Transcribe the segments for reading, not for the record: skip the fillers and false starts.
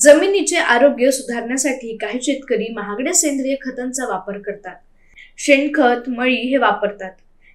जमिनीचे आरोग्य सुधारण्यासाठी काही शेतकरी महागड्या सेंद्रिय खतांचा वापर करतात. शेणखत, मळी हे वापरतात.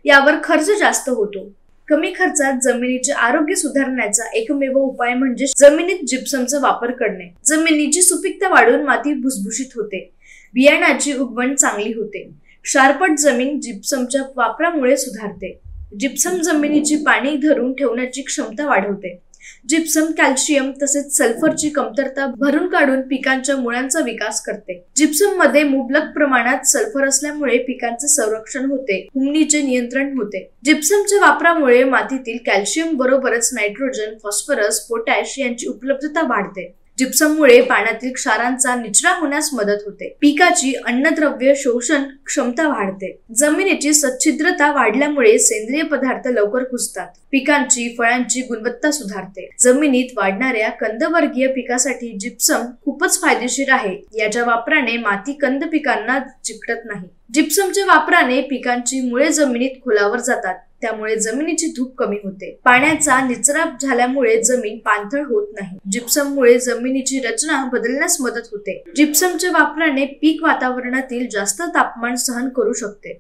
यावर खर्च जास्त होतो. कमी खर्चात जमिनीचे आरोग्य सुधारण्याचा एकमेव उपाय म्हणजे जमिनीत जिप्समचा वापर करणे. जमिनीची सुपीकता वाढून माती भुसभुशीत होते. बियाणाची उगवण चांगली होते. क्षारपट जमीन जिप्समच्या वापरामुळे सुधारते. जिप्सम जमिनीची पाणी धरून ठेवण्याची क्षमता वाढवते. जिप्सम कॅल्शियम तसेच सल्फरची कमतरता भरून काढून पिकांच्या मुळांचा विकास करते. जिप्सम मध्ये मुबलक प्रमाणात सल्फर असल्यामुळे पिकांचे संरक्षण होते, हुमणीचे नियंत्रण होते. जिप्समच्या वापरामुळे मातीतील कॅल्शियम बरोबरच नायट्रोजन, फॉस्फरस, पोटॅश यांची उपलब्धता वाढते. जिप्सममुळे पाण्यातील क्षारांचा निचरा होण्यास मदत होते. पिकाची अन्नद्रव्य शोषण क्षमता वाढते. जमिनीची सच्छिद्रता वाढल्यामुळे सेंद्रिय पदार्थ लवकर कुजतात. पिकांची, फळांची गुणवत्ता सुधारते. जमिनीत वाढणाऱ्या कंदवर्गीय पिकासाठी जिप्सम खूपच फायदेशीर आहे. याच्या वापराने माती कंद पिकांना चिकटत नाही. जिप्समच्या वापराने पिकांची मुळे जमिनीत खोलावर जातात. त्यामुळे जमिनीची धूप कमी होते. पाण्याचा निचरा झाल्यामुळे जमीन पाणथळ होत नाही. जिप्सममुळे जमिनीची रचना बदलण्यास मदत होते. जिप्समच्या वापराने पीक वातावरणातील जास्त तापमान सहन करू शकते.